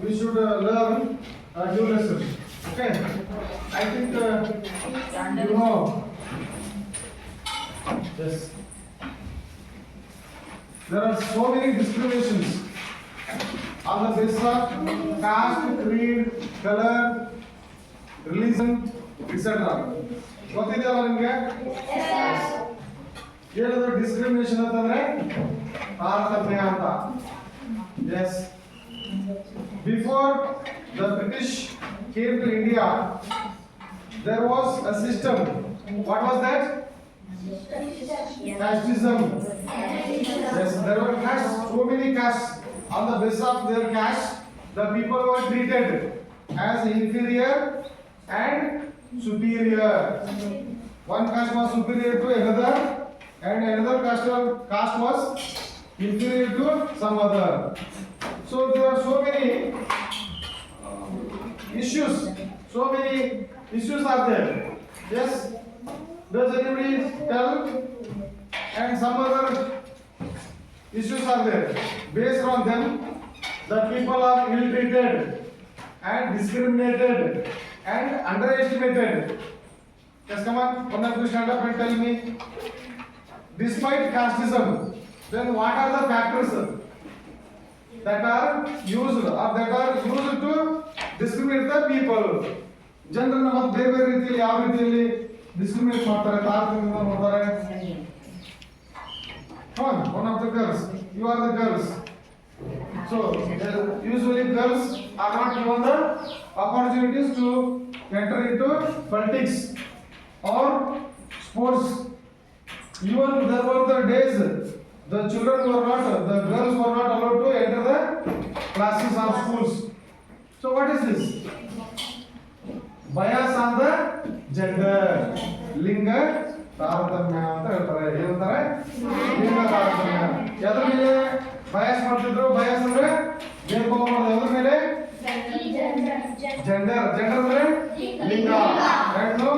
we should learn a new lesson. Okay. I think you know. Yes. There are so many discriminations on the basis of caste, creed, color, religion, etc. ಗೊತ್ತಿದೆಯಲ್ಲ ನಿಮಗೆ? ಏನದು discrimination ಅಂತಂದ್ರೆ ತಾರತಮ್ಯ ಅಂತ. Yes. Before the British came to India, there was a system. What was that? Casteism. Yes, there were castes, so many castes. On the basis of their caste, the people were treated as inferior and superior. One caste was superior to another, and another caste was inferior to some other. So there are so many issues. So many issues are there. Yes. Does anybody tell? And some other issues are there. Based on them, the people are ill-treated and discriminated and underestimated. Yes, come on. One of you stand up and tell me. Despite casteism, then what are the factors that are used to discriminate the people? ಜನರನ್ನ ಮತ್ತೆ ಬೇರೆ ಬೇರೆ ರೀತಿಯಲ್ಲಿ ಯಾವ ರೀತಿಯಲ್ಲಿ discriminate ಮಾಡ್ತಾರೆ, ತಾರತಮ್ಯ ಮಾಡ್ತಾರೆ. One of the girls, you are the girls. So usually girls are not given the opportunities to enter into politics or sports. Even there were the days the girls were not allowed to enter the classes or schools. So what is this? Bias on the gender. ಲಿಂಗ ತಾರತಮ್ಯ ಅಂತ ಹೇಳ್ತಾರೆ. ಏನಂತಾರೆ? ಲಿಂಗ ತಾರತಮ್ಯ. ಯಾವ್ದ್ರ ಮೇಲೆ bias ಮಾಡ್ತಿದ್ರು? ಬಯಾಸ್ ಅಂದ್ರೆ ಭೇದಭಾವ ಮಾಡೋದು. ಯಾವ್ದ್ರ ಮೇಲೆ? ಜೆಂಡರ್. ಜೆಂಡರ್ ಅಂದ್ರೆ ಲಿಂಗ, ಹೆಣ್ಣು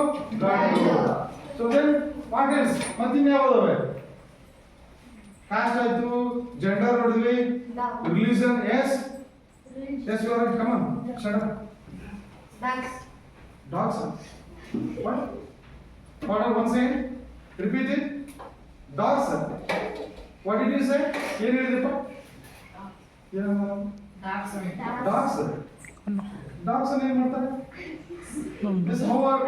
ಗಂಡು. So then what else? ಮತ್ತಿನ್ಯಾವುದವೆ? ಕಾಸ್ಟ್ ಆಯ್ತು, ಜೆಂಡರ್ ನೋಡಿದ್ವಿ, religion. Yes yes you are right. Come on, start up. Dogs. What? Pardon, once again. Repeat it. Dogs. What did you say? Here it is. Dogs. Dogs. Dogs are named what? This how are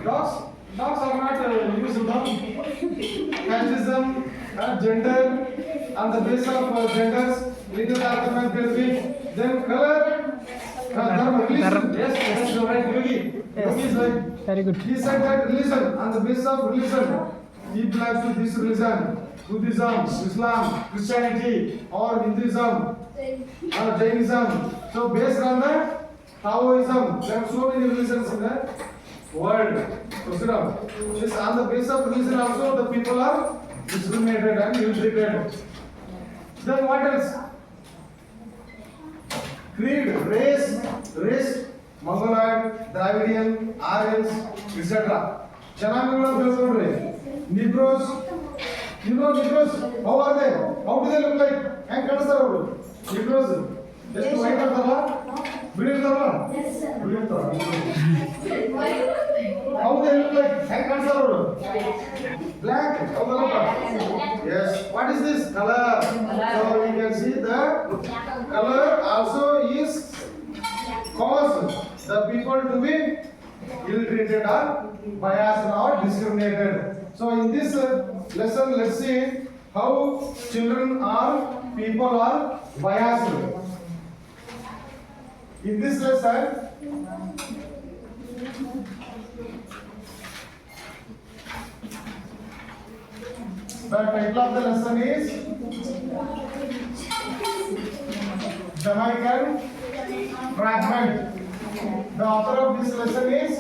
dogs? Dogs are not used in casteism, gender, on the basis of genders, legal argument will be then color. Yes, you're right, Yogi. Yogi is right. Very good. He said that religion, on the basis of religion, he belongs to this religion, Buddhism, Islam, Christianity, or Hinduism, or Jainism. So based on that, Taoism, there are so many religions in the world. So sit down. This on the basis of religion also, the people are discriminated and ill-treated. Then what else? Creed, race, Mongoloid, Dravidian, Aryans, etc. ಜನಾಂಗಗಳು ನೋಡ್ರಿ. Negroes, you know Negroes, how are they? How do they look like? ಹೆಂಗ್ ಕಾಣಿಸ್ತಾರ ಅವರು? Negroes ಎಷ್ಟು white ಇರ್ತಾರಲ್ಲ, ಬಿಳಿ ಇರ್ತಾರಲ್ಲ, ಬಿಳಿ ಇರ್ತಾರ. How they look like? ಹೆಂಗ್ ಕಾಣಿಸ್ತಾರ ಅವರು? Black, ಹೌದಲ್ಲ? Yes. What is this? Color. So you can see the color also is cause the people to be ill-treated or biased or discriminated. So in this lesson, let's see how children or people are biased. In this lesson, the title of the lesson is Jamaican Fragment. The author of this lesson is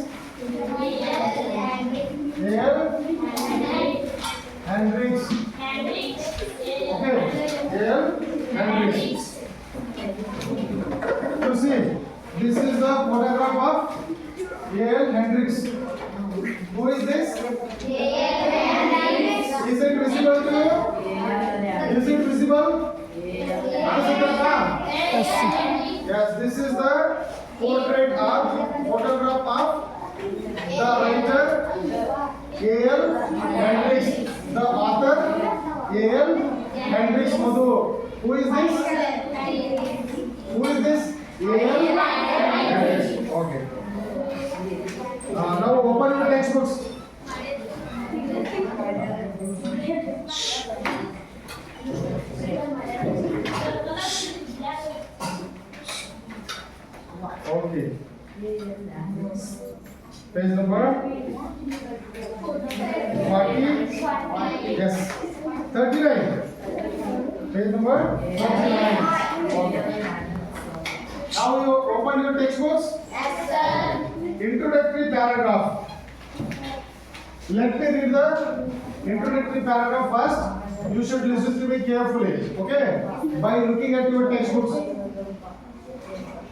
A.L. Hendricks. Okay, A.L. Hendricks. You see, this is the photograph of A.L. Hendricks. Who is this? Is it visible to you? Is it visible? Yes, this is the portrait of photograph of the writer A.L. Hendricks, the author A.L. Hendricks Madhu. Who is this? Who is this? A.L. Hendricks. Okay. Now open your textbooks. Okay. Page number 40. Yes. 39. Page number 39. Okay. Now you open your textbooks. Introductory paragraph. Let me read the introductory paragraph first. You should listen to me carefully. Okay? By looking at your textbooks.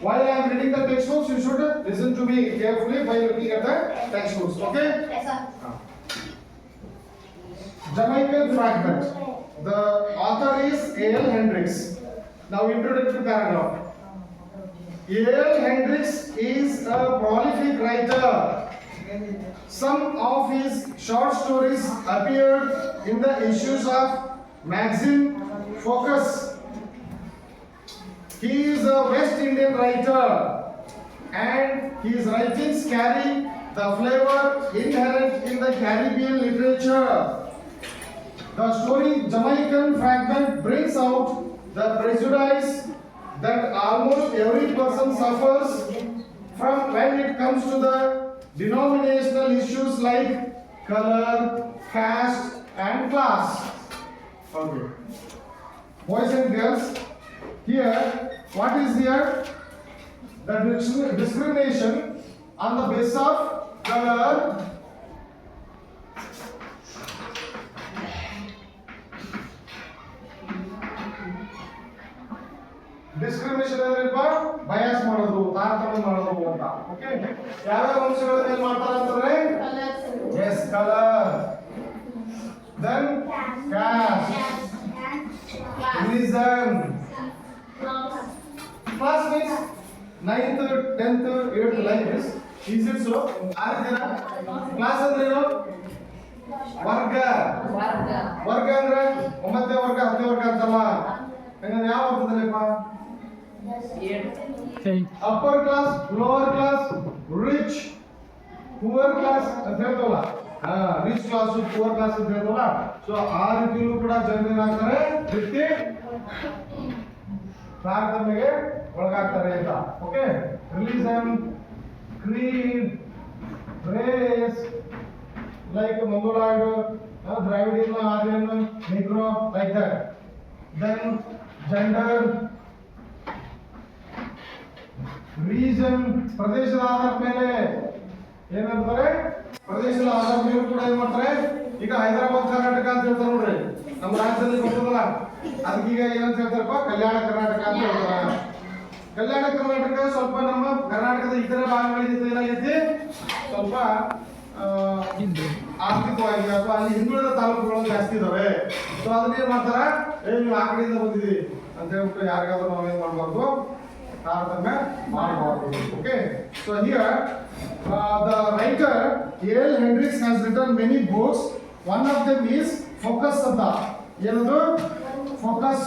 While I am reading the textbooks, you should listen to me carefully by looking at the textbooks. Okay? Yes, sir. Jamaican fragment. The author is A.L. Hendricks. Now introductory paragraph. A.L. Hendricks is a prolific writer. Some of his short stories appeared in the issues of magazine Focus. He is a West Indian writer and his writings carry the flavor inherent in the Caribbean literature. The story Jamaican Fragment brings out the prejudice that almost every person suffers from when it comes to the denominational issues like color, caste and class. Okay. Boys and girls, here, what is here? The discrimination on the basis of color, discrimination ಏನಪ್ಪ bias ಮಾಡೋದು ತಾರತಮ್ಯ ಮಾಡೋದು ಅಂತ okay ಯಾವ ಅಂಶಗಳ ಮೇಲೆ ಮಾಡ್ತಾರೆ ಅಂತಂದ್ರೆ yes color then caste religion class means 9th 10th 8th like this is it so are there class ಅಂದ್ರೆ ಏನು ವರ್ಗ ವರ್ಗ ಅಂದ್ರೆ 9ನೇ ವರ್ಗ 10ನೇ ವರ್ಗ ಅಂತಲ್ಲ ಹಂಗಂದ್ರೆ ಯಾವ ಅರ್ಥದಲ್ಲಿಪ್ಪ upper class, lower class, rich, poor class ಅಂತ ಹೇಳ್ತವಲ್ಲ ರಿಚ್ ಕ್ಲಾಸ್ ಪೂರ್ ಕ್ಲಾಸ್ ಅಂತ ಹೇಳ್ತವಲ್ಲ ಸೊ ಆ ರೀತಿಯಲ್ಲೂ ಕೂಡ ಜನರು ಆಗ್ತಾರೆ ರೀತಿ ತಾರತಮ್ಯಗೆ ಒಳಗಾಗ್ತಾರೆ ಅಂತ okay religion creed race like Mongoloid Dravidian Aryan Negro like that then gender region ಪ್ರದೇಶದ ಆಧಾರದ ಮೇಲೆ ಏನಂತಾರೆ ಪ್ರದೇಶದ ಆಧಾರದ ಮೇಲೆ ಕೂಡ ಏನ್ ಮಾಡ್ತಾರೆ ಈಗ ಹೈದರಾಬಾದ್ ಕರ್ನಾಟಕ ಅಂತ ಹೇಳ್ತಾರೆ ನೋಡ್ರಿ ನಮ್ಮ ರಾಜ್ಯದಲ್ಲಿ ಬರ್ತದಲ್ಲ ಅದಕ್ಕೆ ಈಗ ಏನಂತ ಹೇಳ್ತಾರಪ್ಪ ಕಲ್ಯಾಣ ಕರ್ನಾಟಕ ಅಂತ ಹೇಳ್ತಾರೆ ಕಲ್ಯಾಣ ಕರ್ನಾಟಕ ಸ್ವಲ್ಪ ನಮ್ಮ ಕರ್ನಾಟಕದ ಇತರ ಭಾಗಗಳಿಗಿಂತ ಏನಾಗೈತಿ ಸ್ವಲ್ಪ ಆರ್ಥಿಕವಾಗಿ ಅಥವಾ ಅಲ್ಲಿ ಹಿಂದುಳಿದ ತಾಲೂಕುಗಳು ಜಾಸ್ತಿ ಇದಾವೆ ಸೊ ಅದನ್ನ ಏನ್ ಮಾಡ್ತಾರ ನೀವು ಆ ಕಡೆಯಿಂದ ಬಂದಿದ್ದೀವಿ ಅಂತ ಹೇಳ್ಬಿಟ್ಟು ಯಾರಿಗಾದ್ರೂ ನಾವೇನ್ ಮಾಡ್ಬಾರ್ದು ತಾರತಮ್ಯ ಮಾಡಬಾರದು okay so here the writer A.L. Hendricks has written many books. One of them is Focus ಅಂತ ಏನದು ಫೋಕಸ್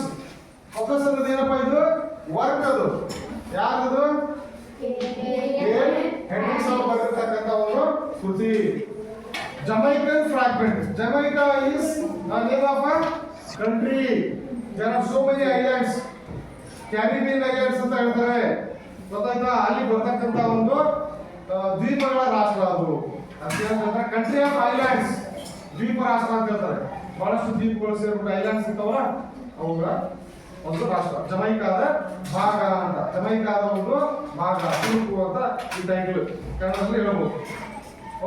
ಫೋಕಸ್ ಅನ್ನೋದು ಏನಪ್ಪ ಇದು ವರ್ಕ್ ಅದು ಯಾರದು A.L. Hendricks ಅವರು ಬರೆದಿರ್ತಕ್ಕಂಥ ಒಂದು ಕೃತಿ Jamaican fragment. Jamaica is a name of a country. There are so many islands. Caribbean islands ಅಂತ ಹೇಳ್ತಾರೆ ಗೊತ್ತಾಯ್ತಾ ಅಲ್ಲಿ ಬರ್ತಕ್ಕಂಥ ಒಂದು ದ್ವೀಪಗಳ ರಾಷ್ಟ್ರ ಅದು ಅಂತ ಕಂಟ್ರಿ ಆಫ್ ಐಲ್ಯಾಂಡ್ಸ್ ದ್ವೀಪ ರಾಷ್ಟ್ರ ಅಂತ ಹೇಳ್ತಾರೆ ಬಹಳಷ್ಟು ದ್ವೀಪಗಳು ಸೇರ್ಬಿಟ್ಟು ಐಲ್ಯಾಂಡ್ಸ್ ಇರ್ತಾವಲ್ಲ ಅವುಗಳ ಒಂದು ರಾಷ್ಟ್ರ ಜಮೈಕಾದ ಭಾಗ ಅಂತ ಜಮೈಕಾದ ಒಂದು ಭಾಗ ತುಣುಕು ಅಂತ ಈ ಟೈಟಲ್ ಕನ್ನಡದಲ್ಲಿ ಹೇಳಬಹುದು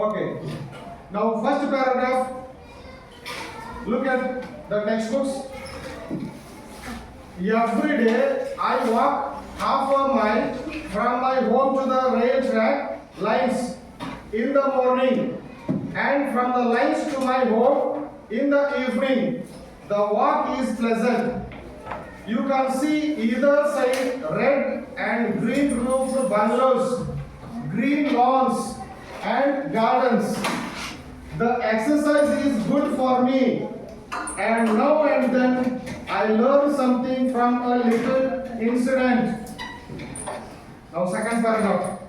ಓಕೆ ನಾವು first paragraph look at the textbooks. Every day I walk half a mile from my home to the rail track lines in the morning and from the lines to my home in the evening. The walk is pleasant. You can see either side red and green roofed bungalows, green lawns and gardens. The exercise is good for me, and now and then I learn something from a little incident. Now second paragraph.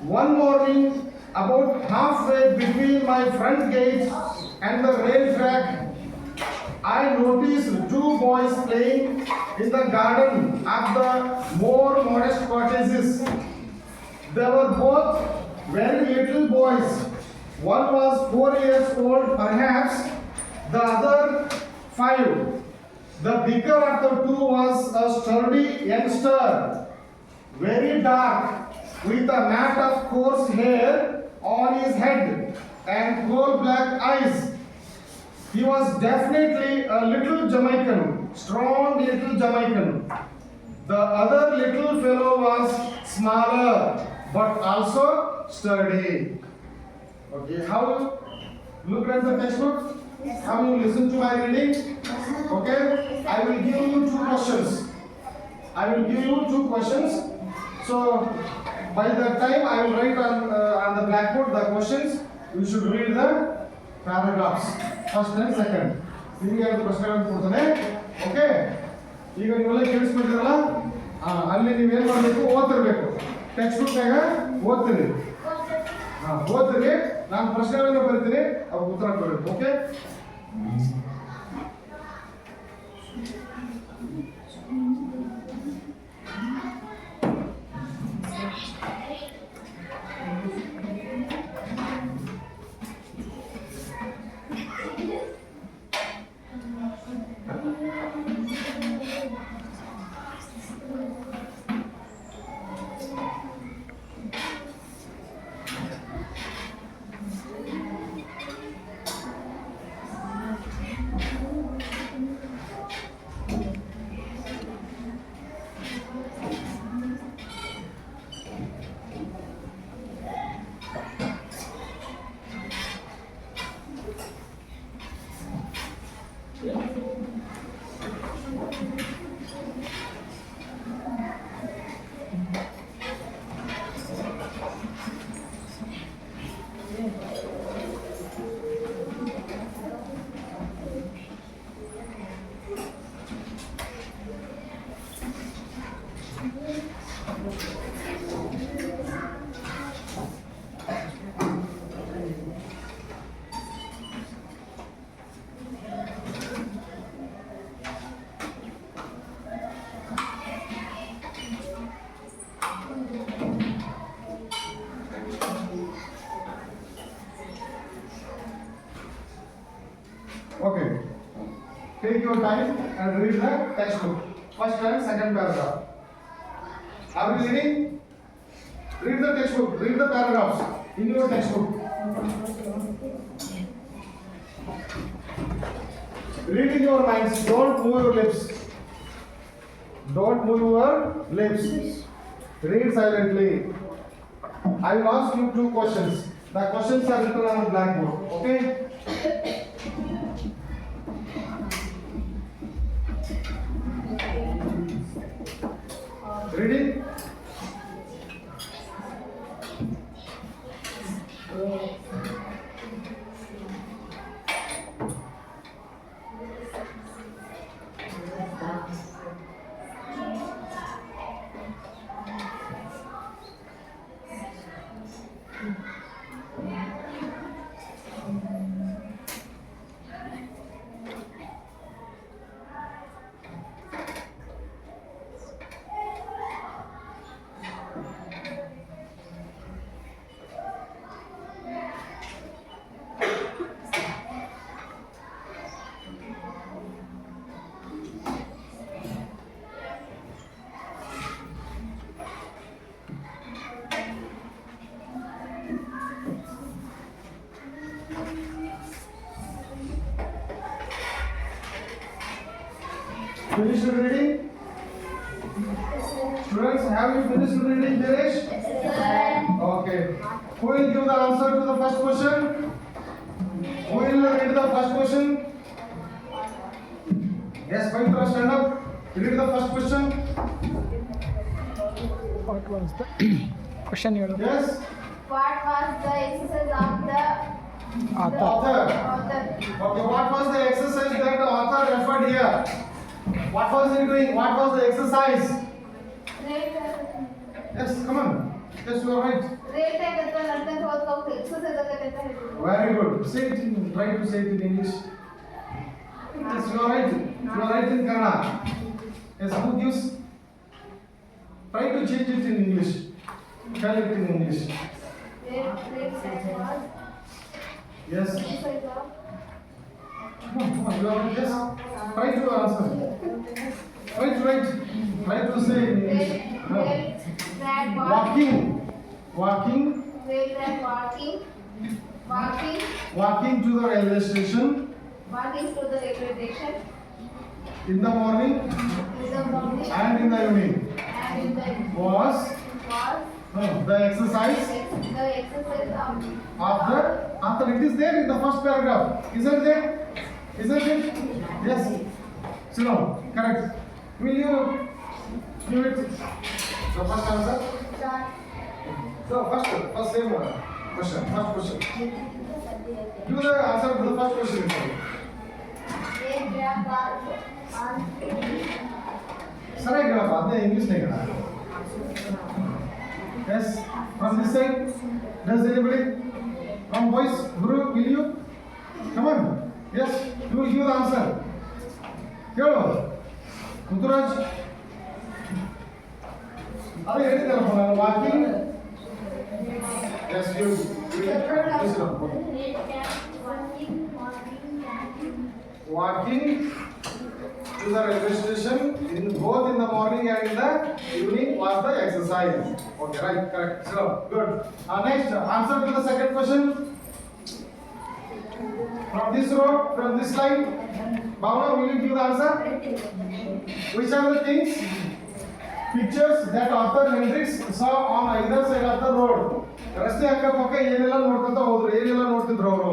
One morning, about halfway between my front gate and the rail track, I noticed two boys playing in the garden of the more modest cottages. They were both very little boys. One was 4 years old perhaps, the other 5. The bigger of the two was a sturdy youngster, very dark, with a mat of coarse hair on his head and coal black eyes. He was definitely a little Jamaican, strong little Jamaican. The other little fellow was smaller, but also sturdy. Okay, how you look at the textbook? How you listen to my reading? Okay, I will give you two questions. So, by that time I will write on the blackboard the questions. You should read the paragraphs. First and second. ನಿಮಗೆ ಅದು ಪ್ರಶ್ನೆ ಕೊಡ್ತಾನೆ. Okay, ಈಗ ನೀವೆಲ್ಲ ಕೇಳಿಸ್ಕೊಳ್ತೀರಲ್ಲ, ಅಲ್ಲಿ ನೀವೇನು ಮಾಡಬೇಕು, ಓದ್ತಿರ್ಬೇಕು. Text ಬುಕ್ನಾಗ ಓದ್ತೀರಿ. ಓದ್ತೀರಿ, ನಾನು ಪ್ರಶ್ನೆಗಳನ್ನು ಬರೀತೀನಿ, ಅವು ಉತ್ತರ ಕೊಡಬೇಕು. Okay, okay. Take your time and read the textbook. First and second paragraph. Are you reading? Read the textbook. Read the paragraphs in your textbook. Read in your minds. Don't move your lips. Don't move your lips. Read silently. I will ask you two questions. The questions are written on the blackboard. Okay? Ready? Finished reading? Students, have you finished reading, Dinesh? Okay. Who will give the answer to the first question? Who will read the first question? Yes, Pavitra, stand up. Read the first question. What was the question you had? Yes. What was the exercise of the Author. author? Okay, what was the exercise that the author referred here? What was he doing? What was the exercise? Rate Yes, come on. Yes, you are right. ಆಗತ್ತೆ ನಡ್ಕೊಂಡು ಹೋಗ್ತಾ exercise ಆಗತ್ತೆ ಅಂತ ಹೇಳ್ತಿದ್ರು. Very good. Say it in, try to say it in English. Yes, you are right. You are right in Kannada. Yes, who gives? Try to change it in English. Tell it in English. Rate was Yes. exercise of Come on, you are right. Yes. Try to answer. Try to write. Try to say in English. No. that was Walking. Walking. that Walking to the railway station walking to the railway station in the morning in the morning and in the evening and in the was the exercise the exercise of the author. It is there in the first paragraph. Isn't there? Isn't it? Yes. So, correct. Will you give it the first answer? So, first same question. First question. Give the answer to the first question. ಸರಿಯಾಗಿ ಹೇಳಪ್ಪ ಅದನ್ನೇ ಇಂಗ್ಲೀಷ್ನಾಗ ಹೇಳ. Yes, from this side, does anybody? From boys, Guru, will you? Come on. Yes, you will give the answer. ಹೇಳು ಮುತ್ತುರಾಜ್. ಅದೇ ಹೇಳಿದ್ನಲ್ಲಪ್ಪ ನಾನು walking. Yes, you. Walking to the railway station in both in the morning and in the evening was the exercise. Okay, right, correct. So good. Next, answer to the second question. From this row, from this line, Bhavana, will you give the answer? Which are the things, pictures that Arthur Hendricks saw on either side of the road? ರಸ್ತೆ ಅಕ್ಕಪಕ್ಕ ಏನೆಲ್ಲ ನೋಡ್ಕೊಂತ ಹೋದ್ರು, ಏನೆಲ್ಲ ನೋಡ್ತಿದ್ರು ಅವರು?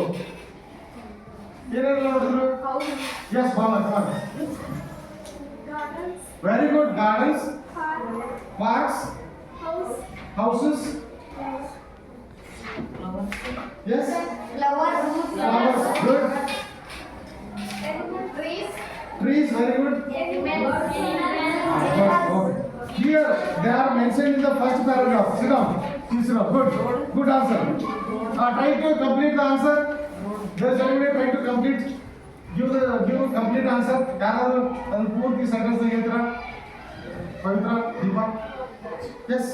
ಏನೆಲ್ಲ ನೋಡಿದ್ರು? Yes, Bhavana, come on. Very good. Gardens, parks, houses. Yes. flowers, Flowers. Good. trees, Trees. Very good. animals, Okay. Here they are mentioned in the first paragraph. Sit down. Sit down. Good. Good answer. Try to complete the answer. Does anybody try to complete? Give complete answer. ಯಾರು ಅದನ್ನ ಪೂರ್ತಿ sentence ಹೇಳ್ತೀರಾ? ಪವಿತ್ರ, Deepa. Yes.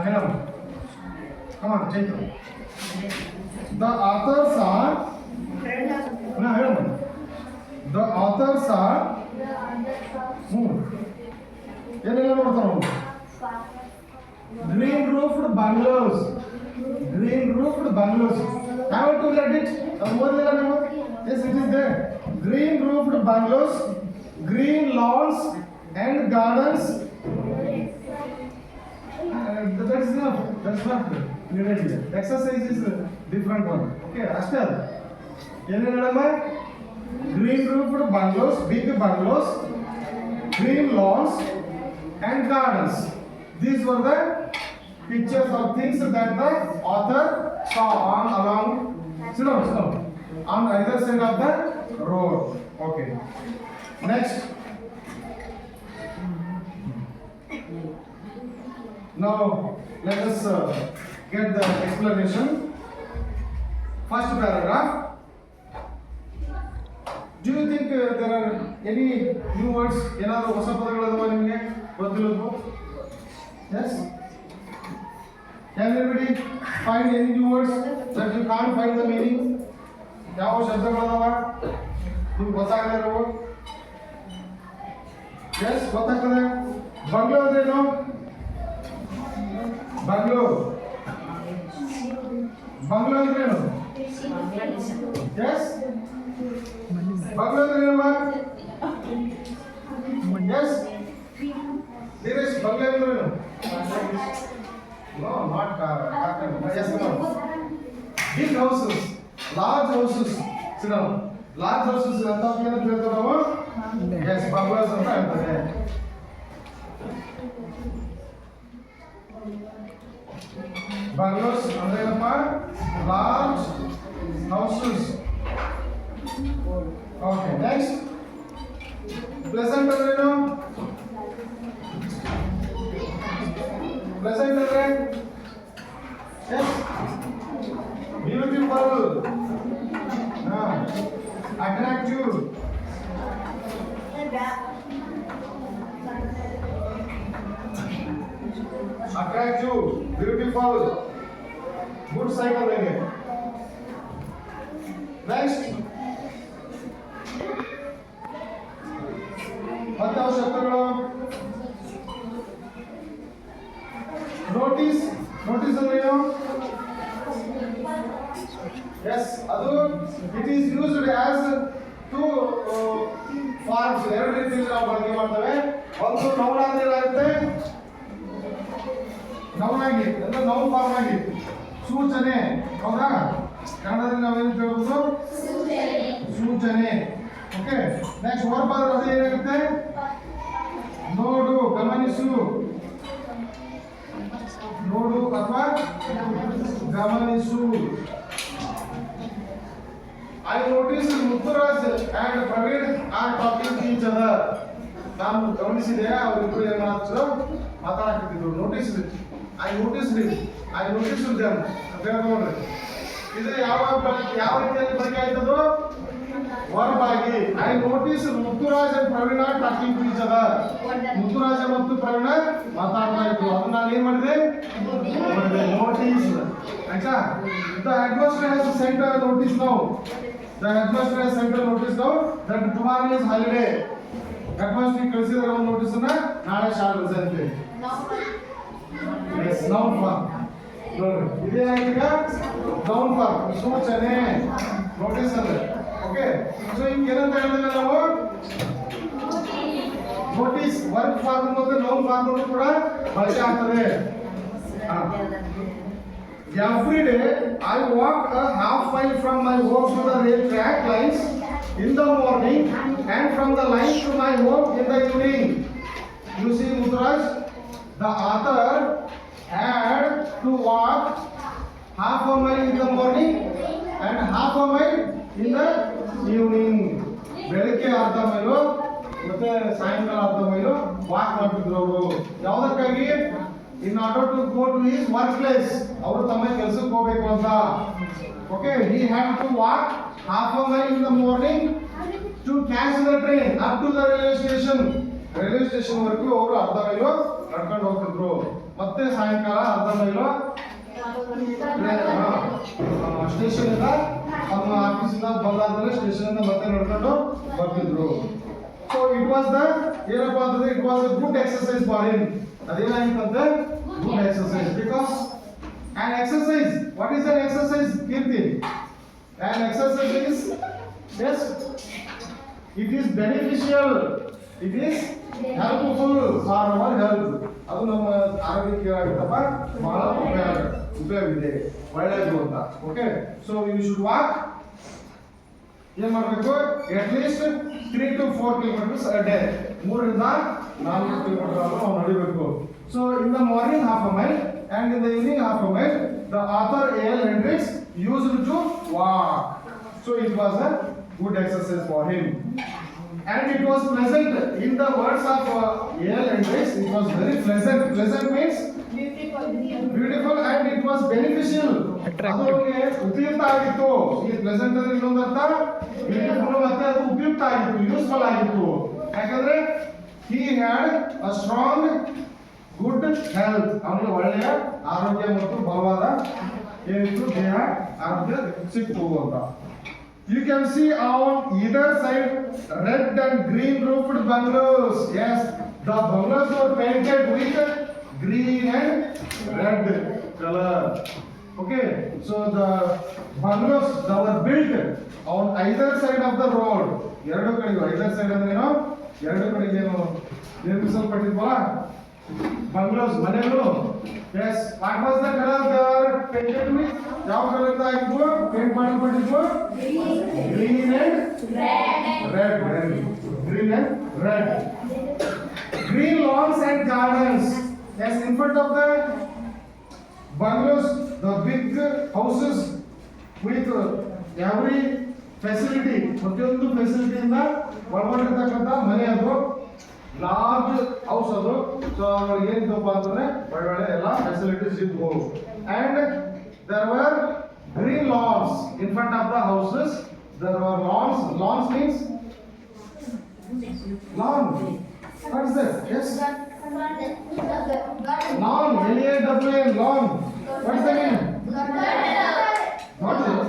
ಹೇಳಮ್ಮ. Come on, Chaitra. The authors are. No, ಹೇಳಮ್ಮ. The authors are. ಏನೆಲ್ಲ ನೋಡ್ತಾರ ಅವರು? Green roofed bungalows. Green roofed bungalows. Have to read it. Yes, it is there. Green roofed bungalows, green lawns and gardens. That is enough. That's not needed here. Exercise is a different one. Okay, Ashtar. Green roofed bungalows, big bungalows, green lawns and gardens. These were the pictures of things that the author saw along. Sit down. On either side of the road. Okay. Next. Now let us get the explanation. First paragraph. Do you think there are any new words? ಏನಾದರೂ ಹೊಸ ಪದಗಳಿದಾವ ನಿಮಗೆ ಗೊತ್ತಿರೋದು? Yes. Can anybody find any new words that you can't find the meaning? ಯಾವ ಶಬ್ದಗಳದಾವ ನಿಮ್ಗೆ ಗೊತ್ತಾಗದೇ ಇರೋವು? Yes, ಗೊತ್ತಾಗ್ತದೆ. ಬಂಗ್ಲೋ ಅಂದ್ರೇನು? ಬಂಗ್ಲೋ ಅಂದ್ರೇನು? ಎಸ್, ಬಂಗ್ಲೋ ಅಂದ್ರೇನಮ್ಮ? ಎಸ್, ನೀರೇಶ್, ಬಂಗ್ಲೋ ಅಂದ್ರೇನು? No, not car. Yes, no. Big houses, large houses. Sit down. Large houses ಅಂತ ಏನಂತ ಹೇಳ್ತಾರೆ ನಾವು? Yes, bungalows ಅಂತ ಹೇಳ್ತಾರೆ. bungalows ಅಂದ್ರೆ ಏನಪ್ಪ large houses. Okay, next pleasant ಅಂದ್ರೇನು? pleasant ಅಂದ್ರೆ yes beautiful, attractive, beautiful, good side of it. Next, what else ಶಬ್ದಗಳು? notice ಅಂದ್ರೆ ಏನು? yes, ಅದು it is used as two forms. ಎರಡು ರೀತಿಯಲ್ಲಿ ನಾವು ಬಳಕೆ ಮಾಡ್ತೇವೆ. ಒಂದು noun ಅಂದ್ರೆ ಏನಾಗುತ್ತೆ? noun ಆಗಿ ಅಂದ್ರೆ noun form ಆಗಿ ಸೂಚನೆ, ಹೌದಾ? ಕನ್ನಡದಲ್ಲಿ ನಾವು ಏನು ಹೇಳ್ಬೋದು? ಸೂಚನೆ. ಓಕೆ, ನೆಕ್ಸ್ಟ್ ವರ್ಬ್ ಅದು ಏನಾಗುತ್ತೆ? ನೋಡು, ಗಮನಿಸು, ನೋಡು ಅಥವಾ ಗಮನಿಸು. I noticed Mutturaj and Praveen are talking to each other. ನಾನು ಗಮನಿಸಿದೆ ಅವರಿಬ್ಬರು ಏನು ಮಾತಾಡ್ತಿದ್ರು. ನೋಟಿಸ್ಡ್, ಐ ನೋಟಿಸ್ಡ್ them ಅಂತ ಹೇಳ್ಕೊಂಡ್ರೆ ಇದು ಯಾವ ರೀತಿಯಲ್ಲಿ ಬಳಕೆ ಆಯ್ತದು? ವರ್ಬ್ ಆಗಿ. I notice Muthuraj and Praveen are talking to each other. Muthuraj ಮತ್ತು ಪ್ರವೀಣ ಮಾತಾಡ್ತಾ ಇದ್ರು. ಅದನ್ನ ನಾನು ಏನ್ ಮಾಡಿದೆ? ನೋಟಿಸ್. ಆಯ್ತಾ? The headmaster has sent a notice now. The headmaster has sent a notice now that tomorrow is holiday. headmaster ಕಳಿಸಿದ ಒಂದು ನೋಟಿಸ್ ಅನ್ನ ನಾಳೆ ಶಾಲೆ ರಜೆ ಅಂತ ಹೇಳಿ. yes, noun form. ನೋಡಿ ಇದೇನಾಯ್ತು? noun form, ಸೂಚನೆ, ನೋಟಿಸ್ ಅಂದ್ರೆ. ಓಕೆ, ಸೊ ಈಗ ಏನಂತ ಹೇಳಿದ್ರೆ ನಾವು ನೋಟಿಸ್ ವರ್ಕ್ ಫಾರ್ಮ್ ಮತ್ತು ನೌನ್ ಫಾರ್ಮ್ ಕೂಡ ಬಳಕೆ ಆಗ್ತದೆ. Every day I walk a half mile from my home to the rail track lines in the morning and from the line to my home in the evening. You see, Mutturaj, the author had to walk half a mile in the morning and half a mile in the evening. ಬೆಳಗ್ಗೆ ಅರ್ಧ mile ಮತ್ತೆ ಸಾಯಂಕಾಲ ಅರ್ಧ mile walk ಮಾಡ್ತಿದ್ರು ಅವರು. ಯಾವುದಕ್ಕಾಗಿ? in order to go to his workplace. ಅವರು ತಮ್ಮ ಕೆಲಸಕ್ಕೆ ಹೋಗಬೇಕು ಅಂತ. Okay, he had to walk half a mile in the morning to catch the train up to the railway station. Railway station ವರೆಗೂ ಅವರು ಅರ್ಧ ಮೈಲು ನಡ್ಕೊಂಡು ಹೋಗ್ತಿದ್ರು. ಮತ್ತೆ ಸಾಯಂಕಾಲ ಅರ್ಧ ಮೈಲು ಸ್ಟೇಷನ್ ಇಂದ ತಮ್ಮ ಆಫೀಸ್ ಇಂದ ಬಂದಾದ್ಮೇಲೆ ಸ್ಟೇಷನ್ ಇಂದ ಮತ್ತೆ ನಡ್ಕೊಂಡು ಬರ್ತಿದ್ರು. ಸೊ ಇಟ್ ವಾಸ್ ದ ಏನಪ್ಪ ಅಂತಂದ್ರೆ it was a good exercise for him. ಅದೇನಾಗಿತ್ತಂತೆ? Good exercise. Because an exercise, what is an exercise, Kirti? An exercise is, yes, it is beneficial, it is helpful for our health. ಅದು ನಮ್ಮ ಆರೋಗ್ಯಕ್ಕೆ ಏನಾಗುತ್ತಪ್ಪ ಬಹಳ ಉಪಯೋಗವಿದೆ, ಒಳ್ಳೆಯದು ಅಂತ. Okay, so you should walk, ಏನ್ ಮಾಡಬೇಕು? At least 3 to 4 kilometers a day. 3 ರಿಂದ 4 ಕಿಲೋಮೀಟರ್ ನಾವು ನಡಿಬೇಕು. So in the morning half a mile and in the evening half a mile. The author A.L. Hendricks used to walk. So it was a good exercise for him. And it was pleasant. In the words of A.L. Hendricks, it was very pleasant. Pleasant means beautiful and it was beneficial. Attractive. ಅದು ಉಪಯುಕ್ತ ಆಗಿತ್ತು. ಈ pleasant ಅಂದ್ರೆ ಇನ್ನೊಂದು ಅರ್ಥ beautiful ಮತ್ತೆ ಅದು ಉಪಯುಕ್ತ ಆಗಿತ್ತು, ಯೂಸ್ಫುಲ್ ಆಗಿತ್ತು. ಯಾಕಂದ್ರೆ he had a strong good health, ಅವನಿಗೆ ಒಳ್ಳೆಯ ಆರೋಗ್ಯ ಮತ್ತು ಬಲವಾದ ಏನಿತ್ತು ದೇಹ ಆರೋಗ್ಯ ಸಿಕ್ತು ಅಂತ. You can see on either side red and green roofed bungalows. Yes, the bungalows were painted with green and red color. Okay, so the bungalows that were built on either side of the road. ಎರಡು ಕಡೆಗೂ either side ಅಂದ್ರೆ ಏನು? ಎರಡು ಕಡೆಗೆ ಏನು ನಿರ್ಮಿಸಲ್ಪಟ್ಟಿದ್ವಲ್ಲ bungalows, ಮನೆಗಳು. Yes, what was the color they were painted with? ಯಾವ colour ಆಗಿದ್ವು ಪೇಂಟ್ ಮಾಡಲ್ಪಟ್ಟಿದ್ವು? Green and red. Green and red. Green lawns and gardens. Yes, in front of the bungalows, the big houses with every facility, ಪ್ರತಿಯೊಂದು ಫೆಸಿಲಿಟಿಯಿಂದ ಒಳಗೊಂಡಿರ್ತಕ್ಕಂಥ ಮನೆ ಅದು, large house ಅದು. So ಏನಿದಪ್ಪ ಅಂತಂದ್ರೆ ಒಳಗಡೆ ಎಲ್ಲ ಫೆಸಿಲಿಟೀಸ್ ಇದ್ವು. And there were green lawns in front of the houses. There were lawns means lawn. What is that? Yes, lawn, L-A-W-N, lawn. What is the meaning? What is it?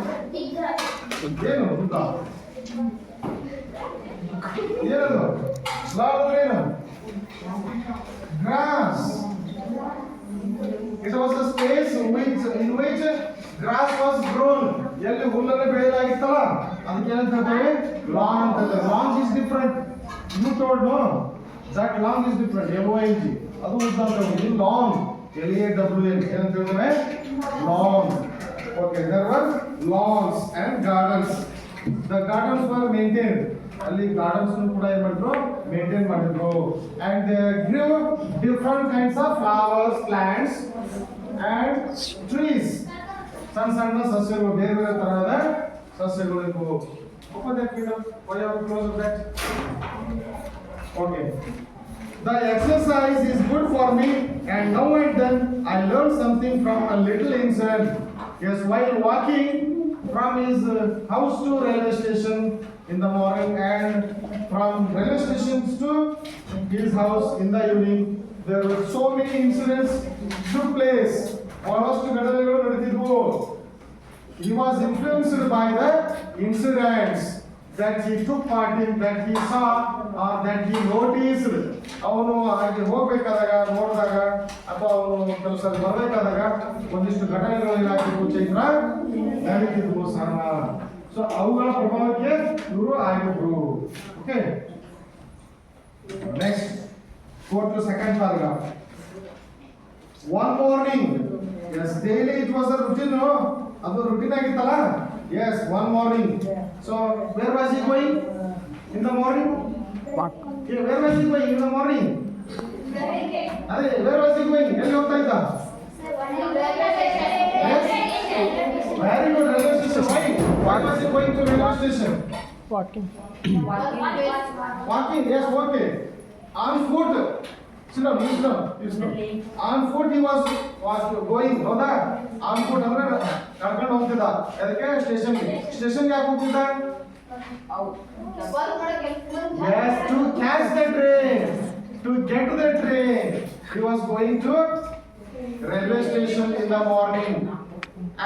ಏನು ಗೊತ್ತಾ? ಏನದು lawn ಏನು? Grass. It was a space in which grass was grown. ಎಲ್ಲಿ ಹುಲ್ಲನ್ನು ಬೆಳೆಯಲಾಗಿತ್ತಲ್ಲ ಅದಕ್ಕೆ ಏನಂತ ಹೇಳ್ತೇವೆ? lawn ಅಂತ ಹೇಳ್ತೇವೆ. lawn is different. You told no that lawn is different. L-O-N-G ಅದು ಉದ್ದ ಅಂತ ಹೇಳ್ತೀವಿ. lawn, L-A-W-N ಏನಂತ ಹೇಳ್ತೇವೆ? lawn. Okay, there were lawns and gardens. The gardens were maintained. ಅಲ್ಲಿ ಗಾರ್ಡನ್ಸ್ ಕೂಡ ಏನ್ ಮಾಡಿದ್ರು? ಮೇಂಟೈನ್ ಮಾಡಿದ್ರು. And they grew different kinds of flowers, plants and trees. ಸಣ್ಣ ಸಸ್ಯಗಳು, ಬೇರೆ ಬೇರೆ ತರಹದ ಸಸ್ಯಗಳು ಇದ್ವು. Open that window. Why are you close that? Okay. The exercise is good for me, and now and then I learned something from a little incident. Yes, while walking from his house to railway station in the morning and from railway stations to his house in the evening, there were so many incidents took place. ಬಹಳಷ್ಟು ಘಟನೆಗಳು ನಡೆದಿದ್ವು. He was influenced by the incidents that he took part in, that he saw or that he noticed. ಅವನು ಹಾಗೆ ಹೋಗ್ಬೇಕಾದಾಗ, ನೋಡಿದಾಗ ಅಥವಾ ಅವನು ಕೆಲಸ ಬರಬೇಕಾದಾಗ ಒಂದಿಷ್ಟು ಘಟನೆಗಳು ಏನಾಗಿದ್ವು ಚೈತ್ರ ನಡೀತಿದ್ವು ಸಣ್ಣ. ಸೊ ಅವುಗಳ ಪ್ರಭಾವಕ್ಕೆ ಇವರು ಆಗಿದ್ರು. Okay, next go to second paragraph. One morning, yes, daily it was a routine, no? ಅದು routine ಆಗಿತ್ತಲ್ಲ? Yes, one morning. So where was he going in the morning? Park. Yeah, where was he going in the morning? ಅದೇ where was he going? ಎಲ್ಲಿ ಹೋಗ್ತಾ ಇದ್ದ? Yes. Very good, railway station. Why was he going to railway station? Walking. Walking, yes, okay. On foot. Sit down. On foot he was going. ಹೌದಾ? On foot ಅಂದ್ರೆ ಕರ್ಕೊಂಡು ಹೋಗ್ತಿದ್ದ. ಅದಕ್ಕೆ station ಯಾಕೆ ಹೋಗ್ತಿದ್ದ? Yes, to catch the train. To get to the train. He was going to railway station in the morning.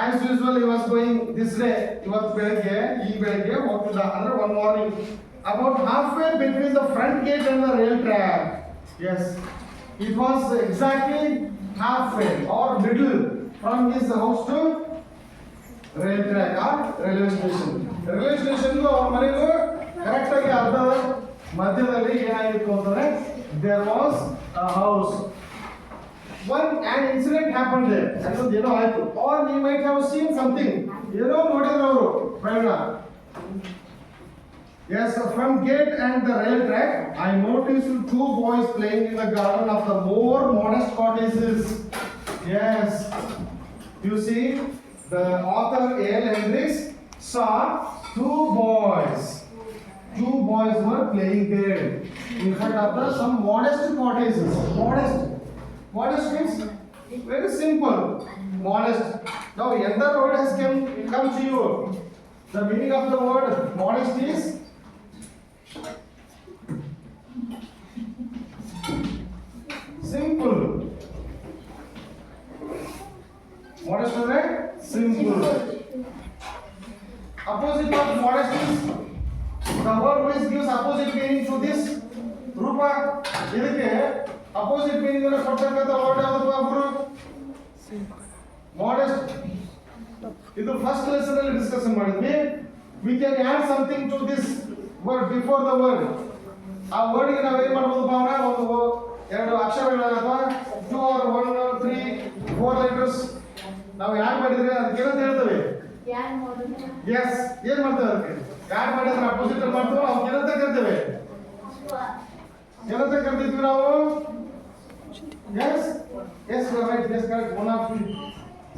As usual, he was going this way. He was ಬೆಳಗ್ಗೆ ಹೋಗ್ತಿದ್ದ. ಅಂದ್ರೆ one morning. About halfway between the front gate and the rail track. Yes, it was exactly halfway or middle from his house to rail track or railway station. Railway station ಅವ್ರ ಮನೆಗೂ correct ಆಗಿ ಅರ್ಧದ ಮಧ್ಯದಲ್ಲಿ ಏನಾಗಿತ್ತು ಅಂತಂದ್ರೆ there was a house. An incident happened there. ಅನ್ನೋದು ಏನೋ ಆಯ್ತು. Or he might have seen something. ಏನೋ ನೋಡಿದ್ರು ಅವರು ಪ್ರಯಾಣ. Yes, from gate and the rail track, I noticed two boys playing in the garden of the more modest cottages. Yes, you see, the author A.L. Hendricks saw two boys. Two boys were playing there in front of some modest cottages. Modest means very simple. Modest. Now, another word has come to you. The meaning of the word modest is simple. Modest is right? Simple. Opposite of modest is the word which gives opposite meaning to this. Rupa, ಇದಕ್ಕೆ opposite meaning ಅನ್ನು ಕೊಡ್ತಕ್ಕಂಥ word ಯಾವುದು ಗುರು? Modest. ಇದು first lesson ಅಲ್ಲಿ discussion ಮಾಡಿದ್ವಿ. We can add something to this word before the word. ಆ word ಗೆ ನಾವು ಏನು ಮಾಡಬಹುದು ಭಾವನ? ಒಂದು ಎರಡು ಅಕ್ಷರಗಳ ಅಥವಾ 2 or 1 or 3 4 ಲೆಟರ್ಸ್ ನಾವು ಆಡ್ ಮಾಡಿದ್ರೆ ಅದಕ್ಕೆ ಏನಂತ ಹೇಳ್ತೇವೆ? Yes, ಏನು ಮಾಡ್ತೇವೆ ಅದಕ್ಕೆ? ಆಡ್ ಮಾಡಿದ್ರೆ ಅಪೋಸಿಟ್ ಅಲ್ಲಿ ಮಾಡ್ತೇವೆ. ಅದಕ್ಕೆ ಏನಂತ ಕರಿತೇವೆ? ಏನಂತ ಕರಿತಿದ್ವಿ ನಾವು? Yes, you are right. Yes, correct. One of you.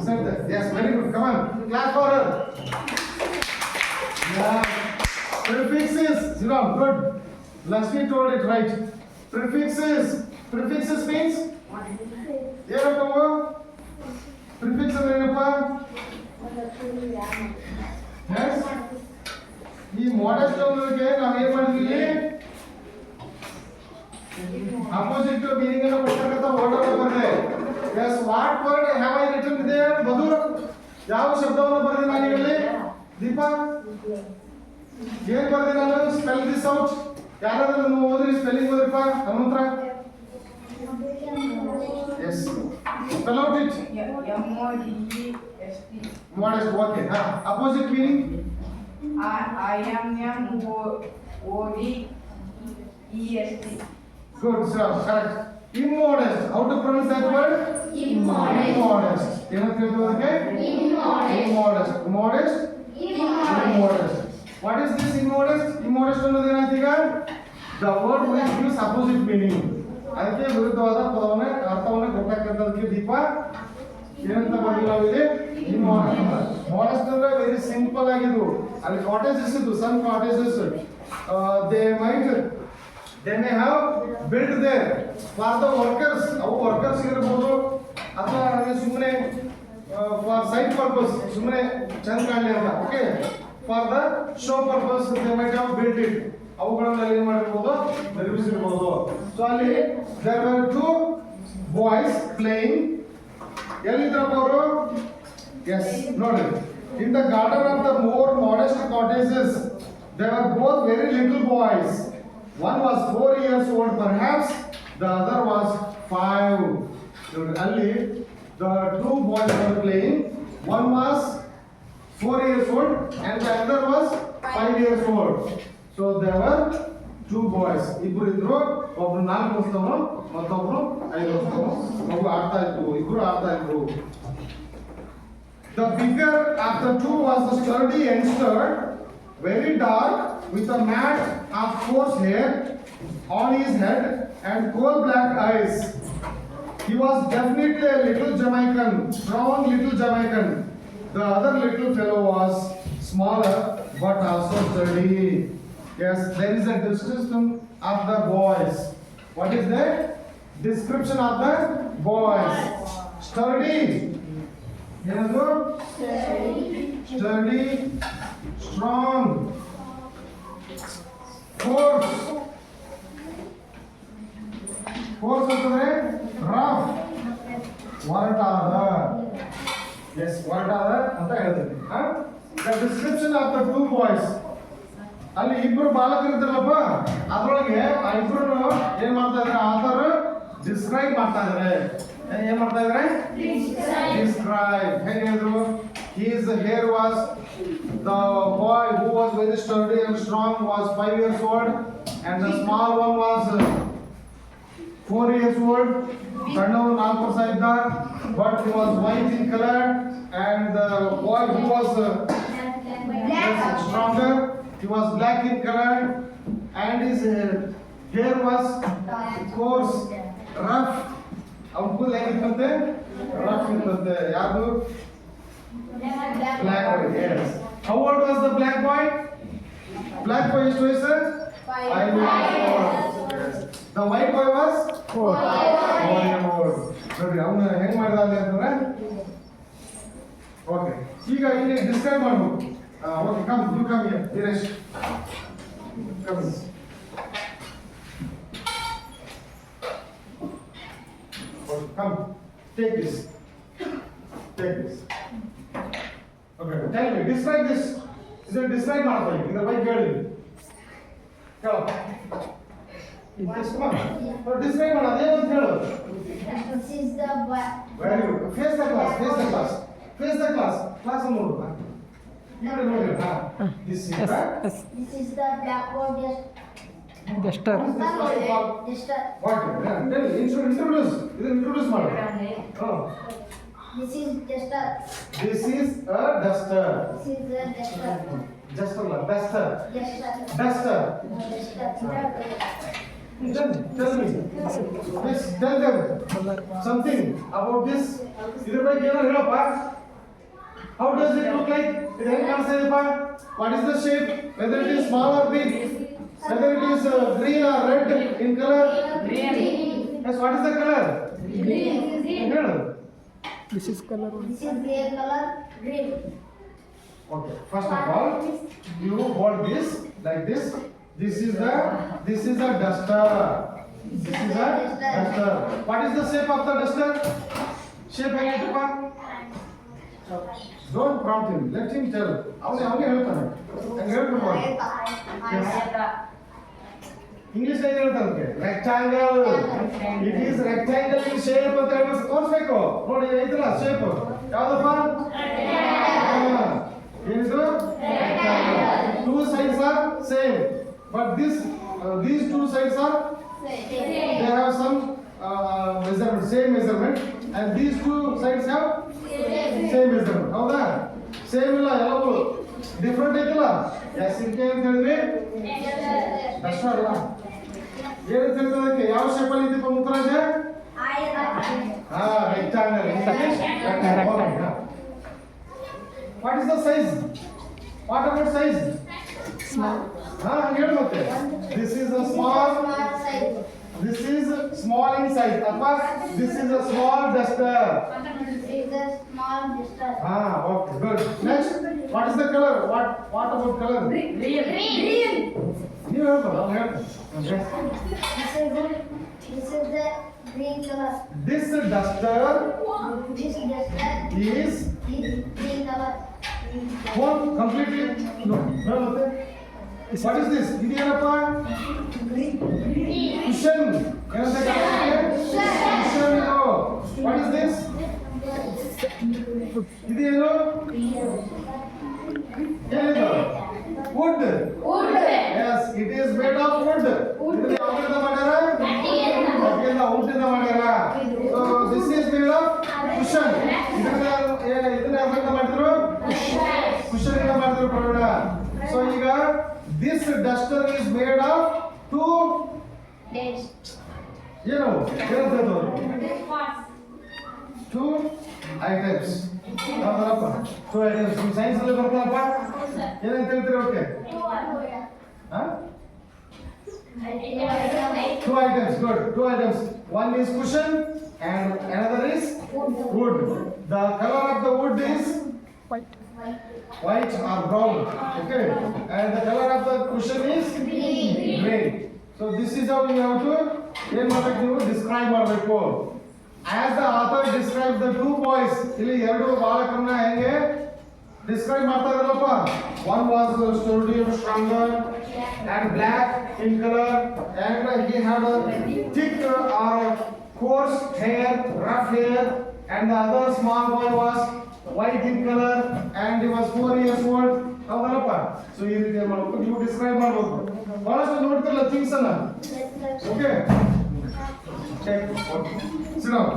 Sit there. Yes, very good. Come on. Clap for her. Yeah. Prefixes. Sit down. Good. Lakshmi told it right. Prefixes. Prefixes means? ಏನಪ್ಪ prefix ಅಂದ್ರೆ ಏನಪ್ಪ? Yes. ಈ modest ಅನ್ನೋದಕ್ಕೆ ನಾವು ಏನು ಮಾಡಿದ್ವಿ? Opposite meaning ಅನ್ನು ಕೊಡ್ತಕ್ಕಂಥ ವರ್ಡ್ ಅನ್ನು ಬರೆದೆ. Yes, what word have I written there? ಮಧು ಯಾವ ಶಬ್ದವನ್ನು ಬರೆದೆ ನಾನು ಇಲ್ಲಿ? ದೀಪಾ ಏನು ಬರೆದೆ ನಾನು? Spell this out. ಯಾರಾದ್ರೂ ನೀವು ಓದ್ರಿ, spelling ಓದ್ರಿಪ್ಪ. ಹನುಮಂತರ. Yes. Spell out it. M-O-D-E-S-T. Modest. Okay. Opposite meaning? I-M-M-O-D-E-S-T. Good, sir. Correct. Immodest. How to pronounce that word? Immodest. Immodest. ಏನಂತ ಹೇಳ್ತೀವಿ ಅದಕ್ಕೆ? Immodest. Modest? Immodest. What is this immodest? Immodest ಅನ್ನೋದು ಏನಾಯ್ತು ಈಗ? The word which gives opposite meaning. ಅದಕ್ಕೆ ವಿರುದ್ಧವಾದ ಪದವನ್ನ ಅರ್ಥವನ್ನ ಕೊಡ್ತಕ್ಕಂಥದಕ್ಕೆ ದೀಪ ಏನಂತ ಬರ್ತೀವಿ ನಾವು ಇಲ್ಲಿ? Immodest. Modest ಅಂದ್ರೆ ವೆರಿ ಸಿಂಪಲ್ ಆಗಿದ್ದು. ಅಲ್ಲಿ ಕಾಟೇಜಸ್ ಇದ್ದು, some cottages they may have built there for the workers. ಅವು ವರ್ಕರ್ಸ್ ಇರಬಹುದು ಅಥವಾ ಸುಮ್ಮನೆ ಫಾರ್ ಸೈಟ್ ಪರ್ಪಸ್, ಸುಮ್ಮನೆ ಚಂದ ಕಾಣಲಿ ಅಂತ. Okay, for the show purpose they might have built it. ಅವುಗಳನ್ನು ಏನು ಮಾಡಿರಬಹುದು? ನಿರ್ಮಿಸಿರಬಹುದು. ಸೊ ಅಲ್ಲಿ there were two boys playing. ಎಲ್ಲಿದ್ರಪ್ಪ ಅವರು? Yes, ನೋಡಿ. In the garden of the more modest cottages, they were both very little boys. One was 4 years old perhaps, the other was 5. Ali, the two boys were playing. One was 4 years old and the other was 5 years old. So there were two boys. ಇಬ್ಬರು ಇದ್ರು, ಒಬ್ರು 4 ವರ್ಷದವನು ಮತ್ತೊಬ್ರು 5 ವರ್ಷದವನು. ಮಗು ಆಡ್ತಾ ಇದ್ರು, ಇಬ್ರು ಆಡ್ತಾ ಇದ್ರು. The bigger of the two was the sturdy youngster, very dark, with a mat of coarse hair on his head and coal black eyes. He was definitely a little Jamaican, strong little Jamaican. The other little fellow was smaller but also sturdy. Yes, there is a description of the boys. What is that? Description of the boys. Sturdy. ಏನದು? Sturdy, strong, force. Force ಅಂತಂದ್ರೆ rough, ಒರಟಾದ. Yes, ಒರಟಾದ ಅಂತ ಹೇಳ್ತೀವಿ. The description of the two boys. ಅಲ್ಲಿ ಇಬ್ರು ಬಾಲಕರು ಇದ್ರಲ್ಲಪ್ಪ, ಅದ್ರೊಳಗೆ ಆ ಇಬ್ರು ಏನ್ ಮಾಡ್ತಾ ಇದ್ದಾರೆ? ಆಥರ್ ಡಿಸ್ಕ್ರೈಬ್ ಮಾಡ್ತಾ ಇದ್ದಾರೆ. ಏನ್ ಮಾಡ್ತಾ ಇದ್ದಾರೆ? Describe. ಹೇಗೆ ಹೇಳಿದ್ರು? His hair was, the boy who was very sturdy and strong was 5 years old and the small one was 4 years old. ಸಣ್ಣವನು 4 ವರ್ಷ ಇದ್ದ, but he was white in color, and the boy who was stronger, he was black in color, and his hair was coarse, rough. ಅವನ ಕೂದಲು ಹೇಗಿತ್ತಂತೆ? Rough ಇತ್ತಂತೆ. ಯಾರು? Black boy. Yes. How old was the black boy? Black boy ಎಷ್ಟು ವಯಸ್ಸು? 5 years old. Yes. The white boy was 4 years old. ನೋಡಿ ಅವನು ಹೆಂಗ್ ಮಾಡಿದ ಅಂತಂದ್ರೆ, ಓಕೆ, ಈಗ ಇಲ್ಲಿ ಡಿಸ್ಕ್ರೈಬ್ ಮಾಡ್ಬೇಕು. Okay, come you come here Veeresh, come. Come, take this. Take this. Okay, tell me, describe this. Is it describe ಮಾಡ್ತಾ ಇದ್ದೀನಿ? ಇದರ ಬಗ್ಗೆ ಹೇಳಿ. ಹೇಳು. This one. Describe ಮಾಡು, ಅದೇನಂತ ಹೇಳು. This is the Very good. Face the class, face the class. Face the class. Class ನೋಡು. ನೋಡಿ ನೋಡಿ. This is the blackboard. Gesture. What? Tell me, introduce. ಇದನ್ನ introduce ಮಾಡು. This is duster. This is a duster. This is the duster. Duster, duster. Duster. Duster. Duster. Tell me. Please tell them something about this. ಇದ್ರ ಬಗ್ಗೆ ಏನೋ ಹೇಳಪ್ಪ. How does it look like? ಇದು ಹೆಂಗ್ ಕಾಣಿಸ್ತಾ ಇದೆಪ್ಪ? What is the shape? Whether it is small or big? Whether it is green or red in color? Green. Yes, what is the color? Green. ಹೇಳು. This is color. This is their color green. Okay, first of all, you hold this like this. This is a duster. This is a duster. What is the shape of the duster? Shape ಹೇಗಿದೆಪ್ಪ? Don't prompt him. Let him tell. ಅವನೇ ಹೇಳ್ತಾನೆ. ಹಂಗೆ ಹೇಳ್ಬಿಡ್ಬಾರ್ದು. English ಅಲ್ಲಿ ಹೇಳ್ತಾನೆ rectangle. It is rectangle in shape ಅಂತ ಹೇಳ್ಬಿಟ್ಟು ತೋರಿಸ್ಬೇಕು. ನೋಡಿ ಐತಲ್ಲ shape. ಯಾವ್ದಪ್ಪ? ಏನಿದು? Rectangle. Two sides are same, but these two sides are they have some measurement, same measurement, and these two sides have same measurement. ಹೌದಾ? ಸೇಮ್ ಇಲ್ಲ, ಎಲ್ಲವೂ ಡಿಫ್ರೆಂಟ್ ಐತಲ್ಲ. ಯಾಕೆ ಅಂತ ಹೇಳಿದ್ರೆ ಅಷ್ಟ ಅಲ್ಲ. ಏನಂತ ಹೇಳ್ತದಕ್ಕೆ ಯಾವ ಶೇಪ್ ಅಲ್ಲಿ ಇದೀಪ ಮುಖರಾಜ? ಹಾ, rectangle. What is the size? What about size? Small. ಹಾ, ಹಂಗೆ ಹೇಳು ಮತ್ತೆ. This is a small. This is small in size. ಅಥವಾ this is a small duster. This is a small duster. Ah, okay, good. Next, what is the color? What about color? Green. ನೀವು ಹೇಳ್ಬೋದು, ಅವ್ನು ಹೇಳ್ತಾನೆ. Okay. This is the green color. This duster This duster is is green color. one completely. No, ಮತ್ತೆ. What is this? ಇದು ಏನಪ್ಪ? Cushion. ಏನಂತ ಕರೀತಾರೆ? Cushion. What is this? ಇದು ಏನು? ಏನಿದು? Wood. Yes, it is made of wood. ಇದು ಯಾವ್ದ್ರಿಂದ ಮಾಡ್ಯಾರ? ಕಟ್ಟಿಗೆಯಿಂದ, woodದಿಂದ ಮಾಡ್ಯಾರ. So this is made of cushion. ಇದನ್ನ ಯಾವ್ದ್ರಿಂದ ಮಾಡಿದ್ರು? Cushion ಇಂದ ಮಾಡಿದ್ರು ಪ್ರವೀಣ. So ಈಗ this duster is made of two ಏನು? ಏನಂತದ್ದು? Two items. ಹೌದಲ್ಲಪ್ಪ? Two items. ನಿಮ್ಮ ಸೈನ್ಸ್ ಅಲ್ಲಿ ಬರ್ತಾರಪ್ಪ? ಏನಂತ ಹೇಳ್ತೀರಿ ಓಕೆ? ಹಾ? Two items, good. Two items. One is cushion and another is wood. The color of the wood is White. white or brown. Okay. And the color of the cushion is green. So this is how you have to describe ಮಾಡಬೇಕು. As the author describes the two boys, ಇಲ್ಲಿ ಎರಡು ಬಾಲಕರನ್ನ ಹೆಂಗೆ describe ಮಾಡ್ತಾ ಇದ್ದಾರಪ್ಪ? One was sturdy, stronger and black in color, and he had a thick or coarse hair, rough hair, and the other small boy was white in color and he was 4 years old. ಹೌದಲ್ಲಪ್ಪ? So ಈ ರೀತಿ ಮಾಡಬೇಕು, ನೀವು describe ಮಾಡಬೇಕು. ಬಹಳಷ್ಟು ನೋಡ್ತಿರಲ್ಲ things ಅನ್ನ. Okay, sit down.